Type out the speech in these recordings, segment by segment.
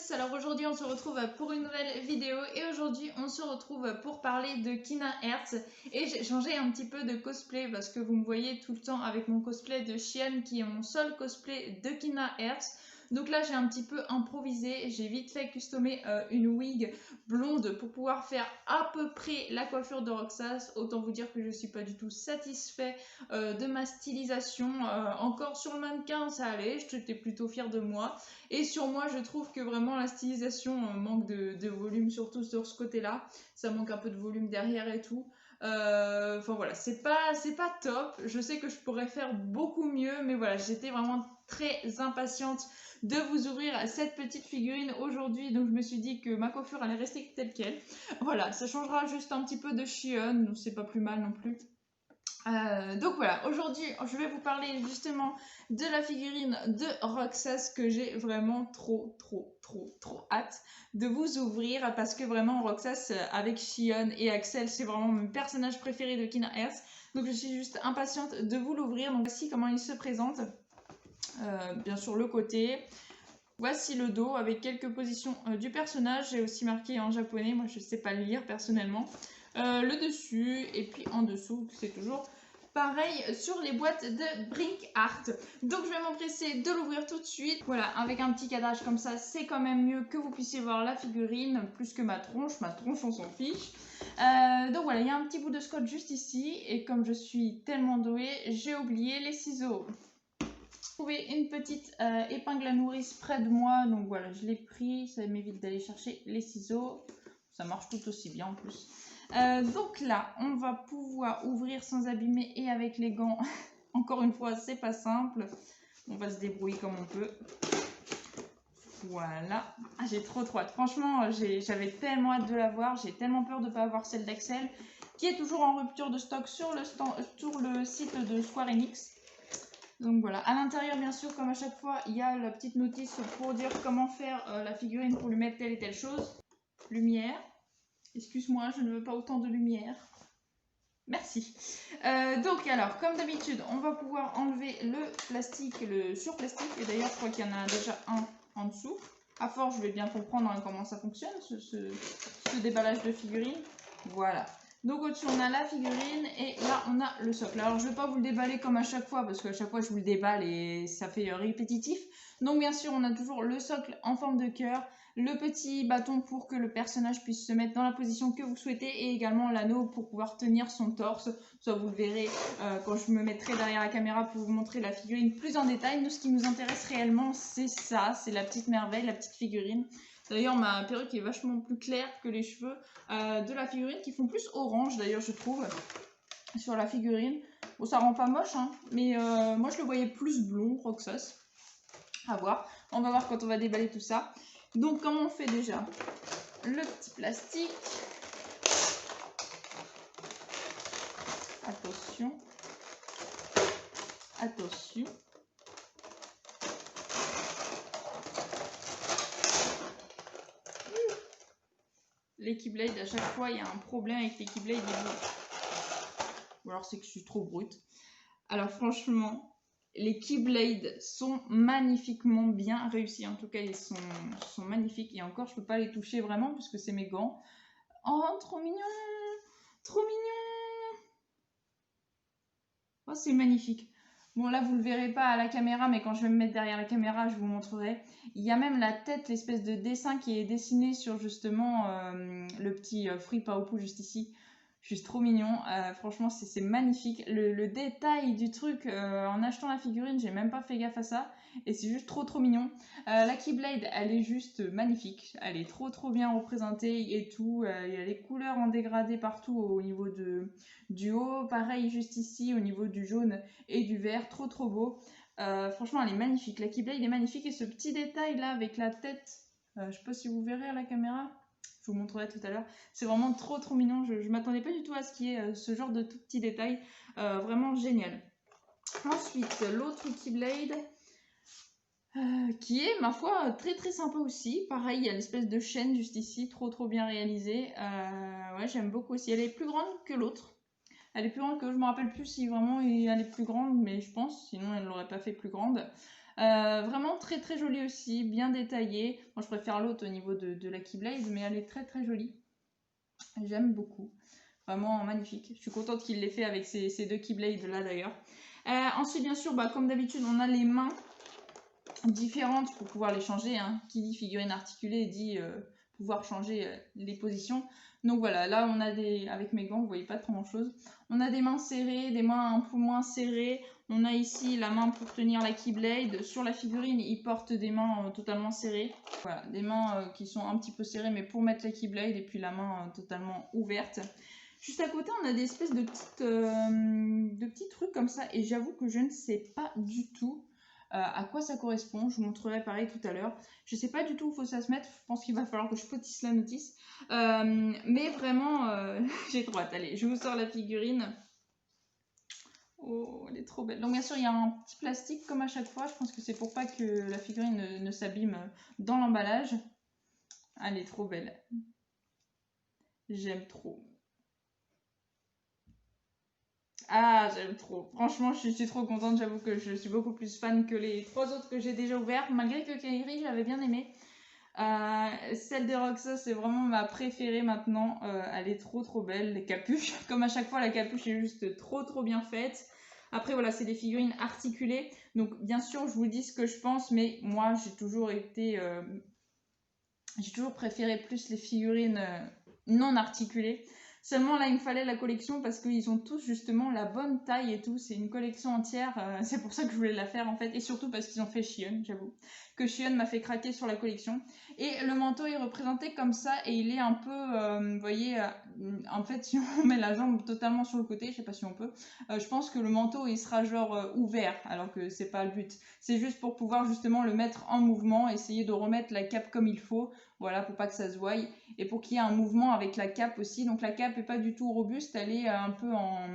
tous, alors aujourd'hui on se retrouve pour une nouvelle vidéo et aujourd'hui on se retrouve pour parler de Kina Hertz et j'ai changé un petit peu de cosplay parce que vous me voyez tout le temps avec mon cosplay de Xion qui est mon seul cosplay de Kina Hertz. Donc là j'ai un petit peu improvisé, j'ai vite fait customer une wig blonde pour pouvoir faire à peu près la coiffure de Roxas. Autant vous dire que je suis pas du tout satisfait de ma stylisation. Encore sur le mannequin ça allait, j'étais plutôt fière de moi. Et sur moi je trouve que vraiment la stylisation manque de volume, surtout sur ce côté là. Ça manque un peu de volume derrière et tout. Enfin voilà, c'est pas top. Je sais que je pourrais faire beaucoup mieux, mais voilà, j'étais vraiment très impatiente de vous ouvrir cette petite figurine aujourd'hui, donc je me suis dit que ma coiffure allait rester telle quelle. Voilà, ça changera juste un petit peu de Xion, c'est pas plus mal non plus. Donc voilà, aujourd'hui je vais vous parler justement de la figurine de Roxas que j'ai vraiment trop hâte de vous ouvrir parce que vraiment Roxas avec Xion et Axel c'est vraiment mon personnage préféré de Kina Hertz, donc je suis juste impatiente de vous l'ouvrir. Donc voici comment il se présente. Bien sûr le côté, voici le dos avec quelques positions du personnage, j'ai aussi marqué en japonais, moi je sais pas le lire personnellement, le dessus et puis en dessous c'est toujours pareil sur les boîtes de Brink Art. Donc je vais m'empresser de l'ouvrir tout de suite. Voilà, avec un petit cadrage comme ça c'est quand même mieux que vous puissiez voir la figurine plus que ma tronche on s'en fiche. Donc voilà, il y a un petit bout de scotch juste ici et comme je suis tellement douée j'ai oublié les ciseaux. J'ai trouvé une petite épingle à nourrice près de moi, donc voilà, je l'ai pris, ça m'évite d'aller chercher les ciseaux, ça marche tout aussi bien en plus. Donc là, on va pouvoir ouvrir sans abîmer et avec les gants. Encore une fois, c'est pas simple, on va se débrouiller comme on peut. Voilà, ah, j'ai trop hâte, franchement, j'avais tellement hâte de la voir, j'ai tellement peur de ne pas avoir celle d'Axel, qui est toujours en rupture de stock sur le site de Square Enix. Donc voilà, à l'intérieur bien sûr comme à chaque fois il y a la petite notice pour dire comment faire la figurine pour lui mettre telle et telle chose. Lumière, excuse-moi je ne veux pas autant de lumière, merci. Donc alors comme d'habitude on va pouvoir enlever le plastique, le surplastique, et d'ailleurs je crois qu'il y en a déjà un en dessous. À force je vais bien comprendre comment ça fonctionne ce déballage de figurines. Voilà. Donc au-dessus on a la figurine et là on a le socle. Alors je ne vais pas vous le déballer comme à chaque fois parce qu'à chaque fois je vous le déballe et ça fait répétitif. Donc bien sûr on a toujours le socle en forme de cœur, le petit bâton pour que le personnage puisse se mettre dans la position que vous souhaitez et également l'anneau pour pouvoir tenir son torse. Ça vous le verrez quand je me mettrai derrière la caméra pour vous montrer la figurine plus en détail. Nous ce qui nous intéresse réellement c'est ça, c'est la petite merveille, la petite figurine. D'ailleurs ma perruque est vachement plus claire que les cheveux de la figurine qui font plus orange d'ailleurs je trouve sur la figurine. Bon ça rend pas moche hein, mais moi je le voyais plus blond Roxas. À voir, on va voir quand on va déballer tout ça. Donc comment on fait déjà? Le petit plastique. Attention. Attention. Les Keyblade, à chaque fois il y a un problème avec les Keyblade. Ou alors c'est que je suis trop brute. Alors franchement, les Keyblade sont magnifiquement bien réussis. En tout cas, ils sont magnifiques. Et encore, je peux pas les toucher vraiment puisque c'est mes gants. Oh, trop mignon! Trop mignon! Oh, c'est magnifique. Bon, là, vous ne le verrez pas à la caméra, mais quand je vais me mettre derrière la caméra, je vous montrerai. Il y a même la tête, l'espèce de dessin qui est dessiné sur justement le petit fruit Paopu juste ici. Juste trop mignon, franchement c'est magnifique, le détail du truc, en achetant la figurine j'ai même pas fait gaffe à ça et c'est juste trop mignon. La Keyblade elle est juste magnifique, elle est trop bien représentée et tout, il y a les couleurs en dégradé partout au niveau du haut, pareil juste ici au niveau du jaune et du vert, trop beau. Franchement elle est magnifique, la Keyblade est magnifique et ce petit détail là avec la tête, je sais pas si vous verrez à la caméra. Je vous montrerai tout à l'heure. C'est vraiment trop mignon. Je ne m'attendais pas du tout à ce qu'il y ait ce genre de tout petits détails. Vraiment génial. Ensuite, l'autre Keyblade qui est, ma foi, très sympa aussi. Pareil, il y a l'espèce de chaîne juste ici, trop bien réalisée. Ouais, j'aime beaucoup aussi. Elle est plus grande que l'autre. Elle est plus grande que, je me rappelle plus si vraiment elle est plus grande, mais je pense, sinon elle ne l'aurait pas fait plus grande. Vraiment très très jolie aussi, bien détaillée. Moi je préfère l'autre au niveau de la Keyblade, mais elle est très très jolie. J'aime beaucoup. Vraiment magnifique. Je suis contente qu'il l'ait fait avec ces deux Keyblades là d'ailleurs. Ensuite bien sûr, comme d'habitude, on a les mains différentes pour pouvoir les changer. Hein. Qui dit figurine articulée dit pouvoir changer les positions. Donc voilà, là on a des, avec mes gants, vous voyez pas trop grand chose. On a des mains serrées, des mains un peu moins serrées. On a ici la main pour tenir la Keyblade. Sur la figurine, il porte des mains totalement serrées. Voilà, des mains qui sont un petit peu serrées, mais pour mettre la Keyblade, et puis la main totalement ouverte. Juste à côté, on a des espèces de petits trucs comme ça, et j'avoue que je ne sais pas du tout à quoi ça correspond. Je vous montrerai pareil tout à l'heure. Je ne sais pas du tout où il faut ça se mettre. Je pense qu'il va falloir que je potisse la notice. Mais vraiment, j'ai trop hâte. Allez, je vous sors la figurine. Oh, elle est trop belle. Donc bien sûr, il y a un petit plastique comme à chaque fois. Je pense que c'est pour pas que la figurine ne s'abîme dans l'emballage. Elle est trop belle. J'aime trop. Ah, j'aime trop. Franchement, je suis trop contente. J'avoue que je suis beaucoup plus fan que les 3 autres que j'ai déjà ouverts. Malgré que Kairi, j'avais bien aimé. Celle de Roxas, c'est vraiment ma préférée maintenant. Elle est trop trop belle. Les capuches, comme à chaque fois, la capuche est juste trop bien faite. Après, voilà, c'est des figurines articulées. Donc, bien sûr, je vous dis ce que je pense, mais moi, j'ai toujours préféré plus les figurines non articulées. Seulement là, il me fallait la collection parce qu'ils ont tous justement la bonne taille et tout. C'est une collection entière. C'est pour ça que je voulais la faire en fait. Et surtout parce qu'ils ont fait Shion, j'avoue. Que Shion m'a fait craquer sur la collection. Et le manteau est représenté comme ça. Et il est un peu, vous voyez, en fait, si on met la jambe totalement sur le côté, je sais pas si on peut, je pense que le manteau il sera genre ouvert. Alors que c'est pas le but. C'est juste pour pouvoir justement le mettre en mouvement. Essayer de remettre la cape comme il faut. Voilà, pour pas que ça se voie. Et pour qu'il y ait un mouvement avec la cape aussi. Donc la cape n'est pas du tout robuste, elle est un peu en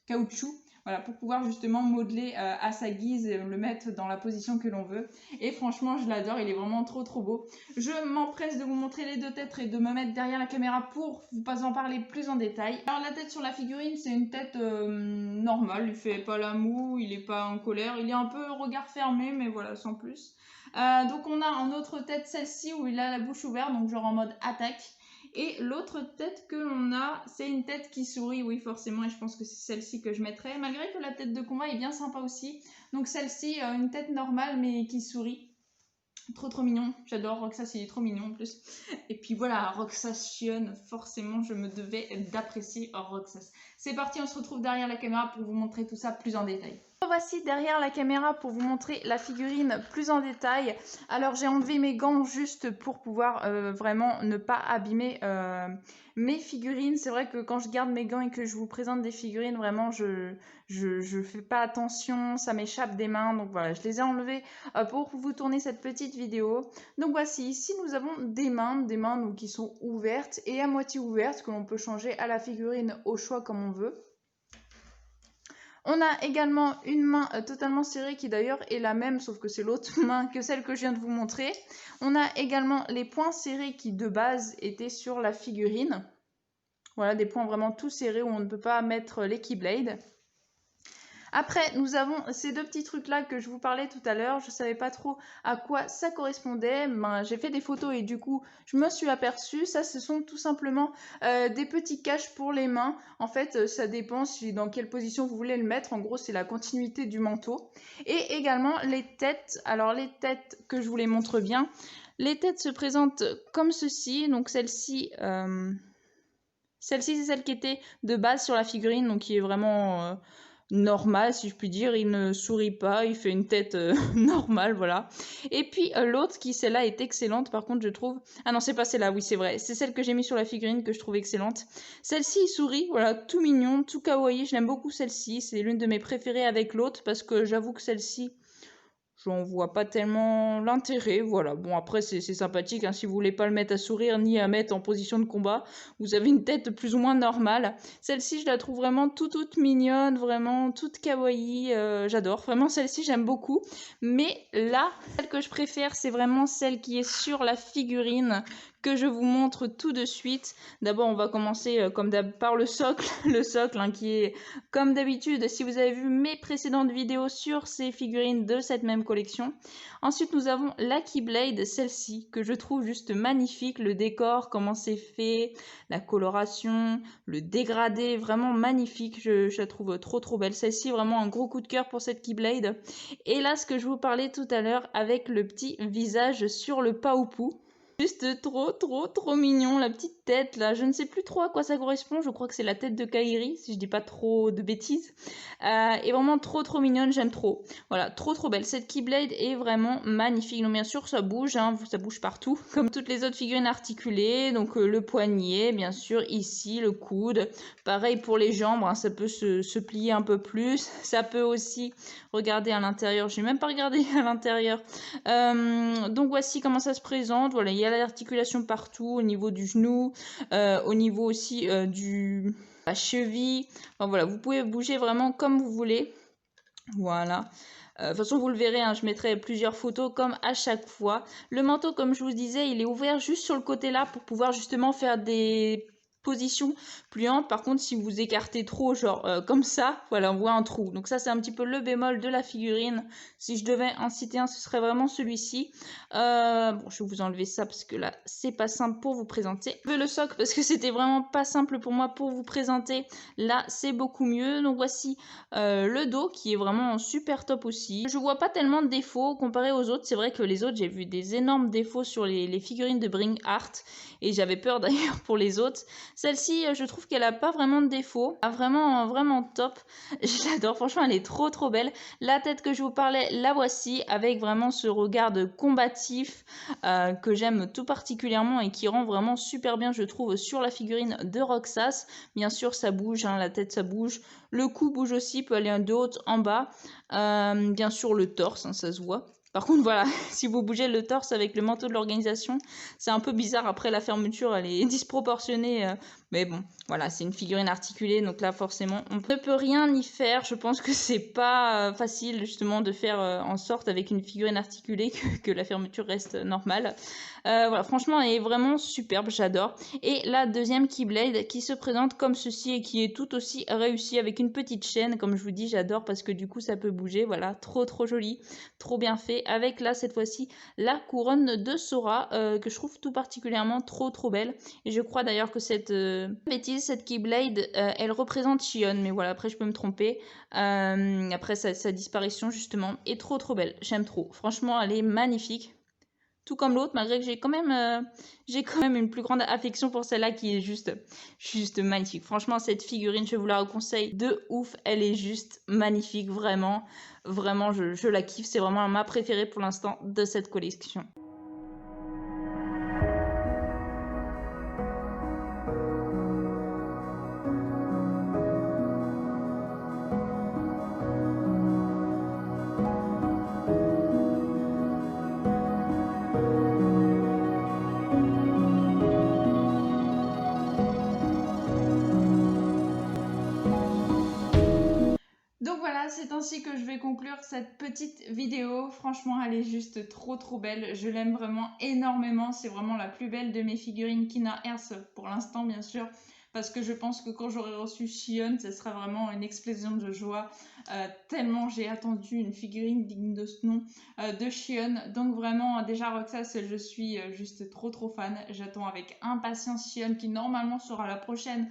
caoutchouc. Voilà, pour pouvoir justement modeler à sa guise et le mettre dans la position que l'on veut. Et franchement, je l'adore, il est vraiment trop beau. Je m'empresse de vous montrer les 2 têtes et de me mettre derrière la caméra pour vous pas en parler plus en détail. Alors la tête sur la figurine, c'est une tête normale, il fait pas la moue, il est pas en colère, il est un peu regard fermé, mais voilà, sans plus. Donc on a en autre tête celle-ci où il a la bouche ouverte, donc genre en mode attaque. Et l'autre tête que l'on a, c'est une tête qui sourit, oui forcément, et je pense que c'est celle-ci que je mettrai, malgré que la tête de combat est bien sympa aussi. Donc celle-ci, une tête normale mais qui sourit. Trop mignon, j'adore Roxas, il est trop mignon en plus. Et puis voilà, Roxas Shion, forcément je me devais d'apprécier Roxas. C'est parti, on se retrouve derrière la caméra pour vous montrer tout ça plus en détail. Voici derrière la caméra pour vous montrer la figurine plus en détail. Alors j'ai enlevé mes gants juste pour pouvoir vraiment ne pas abîmer mes figurines. C'est vrai que quand je garde mes gants et que je vous présente des figurines, vraiment je fais pas attention, ça m'échappe des mains. Donc voilà, je les ai enlevés pour vous tourner cette petite vidéo. Donc voici, ici nous avons des mains donc, qui sont ouvertes et à moitié ouvertes que l'on peut changer à la figurine au choix comme on veut. On a également une main totalement serrée qui d'ailleurs est la même, sauf que c'est l'autre main que celle que je viens de vous montrer. On a également les poings serrés qui de base étaient sur la figurine. Voilà, des poings vraiment tout serrés où on ne peut pas mettre les Keyblades. Après, nous avons ces 2 petits trucs-là que je vous parlais tout à l'heure. Je ne savais pas trop à quoi ça correspondait. J'ai fait des photos et du coup, je me suis aperçue. Ça, ce sont tout simplement des petits caches pour les mains. En fait, ça dépend dans quelle position vous voulez le mettre. En gros, c'est la continuité du manteau. Et également, les têtes. Alors, les têtes que je vous les montre bien. Les têtes se présentent comme ceci. Donc, celle-ci... Celle-ci, c'est celle qui était de base sur la figurine, donc qui est vraiment normal, si je puis dire. Il ne sourit pas, il fait une tête normale, voilà. Et puis l'autre, celle-là, est excellente, par contre, je trouve... Ah non, c'est pas celle-là, oui, c'est vrai. C'est celle que j'ai mis sur la figurine que je trouve excellente. Celle-ci, il sourit, voilà, tout mignon, tout kawaii. Je l'aime beaucoup, celle-ci. C'est l'une de mes préférées avec l'autre, parce que j'avoue que celle-ci... J'en vois pas tellement l'intérêt, voilà. Bon, après, c'est sympathique, hein. Si vous voulez pas le mettre à sourire ni à mettre en position de combat, vous avez une tête plus ou moins normale. Celle-ci, je la trouve vraiment toute mignonne, vraiment toute kawaii, j'adore. Vraiment, celle-ci, j'aime beaucoup. Mais là, celle que je préfère, c'est vraiment celle qui est sur la figurine, que je vous montre tout de suite. D'abord, on va commencer par le socle, hein, qui est comme d'habitude, si vous avez vu mes précédentes vidéos sur ces figurines de cette même collection. Ensuite, nous avons la Keyblade, celle-ci, que je trouve juste magnifique. Le décor, comment c'est fait, la coloration, le dégradé, vraiment magnifique. Je la trouve trop belle. Celle-ci, vraiment un gros coup de cœur pour cette Keyblade. Et là, ce que je vous parlais tout à l'heure avec le petit visage sur le paoupou. Juste trop mignon, la petite tête là, je ne sais plus trop à quoi ça correspond, je crois que c'est la tête de Kairi, si je dis pas trop de bêtises. Et vraiment trop mignonne, j'aime trop. Voilà, trop belle. Cette Keyblade est vraiment magnifique. Donc bien sûr, ça bouge, hein, ça bouge partout, comme toutes les autres figurines articulées. Donc le poignet, bien sûr, ici, le coude. Pareil pour les jambes, hein, ça peut se plier un peu plus. Ça peut aussi regarder à l'intérieur, j'ai même pas regardé à l'intérieur. Donc voici comment ça se présente. Voilà, il y a l'articulation partout, au niveau du genou, au niveau aussi la cheville. Enfin, voilà, vous pouvez bouger vraiment comme vous voulez. Voilà. De toute façon, vous le verrez, hein, je mettrai plusieurs photos comme à chaque fois. Le manteau, comme je vous disais, il est ouvert juste sur le côté là pour pouvoir justement faire des position pliante. Par contre, si vous écartez trop, genre comme ça, voilà, on voit un trou. Donc ça, c'est un petit peu le bémol de la figurine. Si je devais en citer un, ce serait vraiment celui-ci. Bon, je vais vous enlever ça parce que là, c'est pas simple pour vous présenter. Je veux le socle parce que c'était vraiment pas simple pour moi pour vous présenter. Là, c'est beaucoup mieux. Donc voici le dos qui est vraiment super top aussi. Je vois pas tellement de défauts comparé aux autres. C'est vrai que les autres, j'ai vu des énormes défauts sur les figurines de Bring Art et j'avais peur d'ailleurs pour les autres. Celle-ci, je trouve qu'elle a pas vraiment de défaut. Vraiment top. Je l'adore. Franchement, elle est trop belle. La tête que je vous parlais, la voici avec vraiment ce regard de combatif que j'aime tout particulièrement et qui rend vraiment super bien, je trouve, sur la figurine de Roxas. Bien sûr, ça bouge, hein, la tête, ça bouge. Le cou bouge aussi, peut aller de haut en bas. Bien sûr, le torse, hein, ça se voit. Par contre, voilà, si vous bougez le torse avec le manteau de l'organisation, c'est un peu bizarre. Après, la fermeture, elle est disproportionnée. Mais bon, voilà, c'est une figurine articulée. Donc là, forcément, on ne peut rien y faire. Je pense que c'est pas facile, justement, de faire en sorte, avec une figurine articulée, que la fermeture reste normale. Voilà, franchement, elle est vraiment superbe, j'adore. Et la deuxième Keyblade qui se présente comme ceci et qui est tout aussi réussie avec une petite chaîne. Comme je vous dis, j'adore parce que du coup, ça peut bouger. Voilà, trop joli, trop bien fait. Avec là, cette fois-ci, la couronne de Sora que je trouve tout particulièrement trop belle. Et je crois d'ailleurs que cette Keyblade, elle représente Xion. Mais voilà, après, je peux me tromper. Après sa disparition, justement, est trop belle. J'aime trop. Franchement, elle est magnifique. Tout comme l'autre, malgré que j'ai quand même une plus grande affection pour celle-là qui est juste magnifique. Franchement, cette figurine, je vous la conseille de ouf. Elle est juste magnifique, vraiment. Vraiment, je la kiffe. C'est vraiment ma préférée pour l'instant de cette collection. Donc voilà, c'est ainsi que je vais conclure cette petite vidéo. Franchement, elle est juste trop belle. Je l'aime vraiment énormément. C'est vraiment la plus belle de mes figurines Kina Earth pour l'instant, bien sûr. Parce que je pense que quand j'aurai reçu Xion, ce sera vraiment une explosion de joie. Tellement j'ai attendu une figurine digne de ce nom de Xion. Donc vraiment, déjà Roxas, je suis juste trop fan. J'attends avec impatience Xion qui normalement sera la prochaine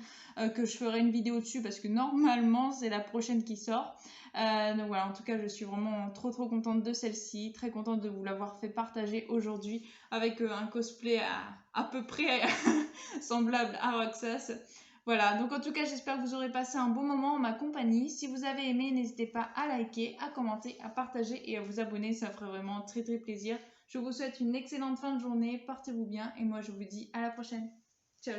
que je ferai une vidéo dessus parce que normalement c'est la prochaine qui sort. Donc voilà, en tout cas je suis vraiment trop contente de celle-ci, très contente de vous l'avoir fait partager aujourd'hui avec un cosplay à peu près semblable à Roxas. Voilà, donc en tout cas j'espère que vous aurez passé un bon moment en ma compagnie. Si vous avez aimé, n'hésitez pas à liker, à commenter, à partager et à vous abonner, ça ferait vraiment très plaisir. Je vous souhaite une excellente fin de journée, portez-vous bien et moi je vous dis à la prochaine. Ciao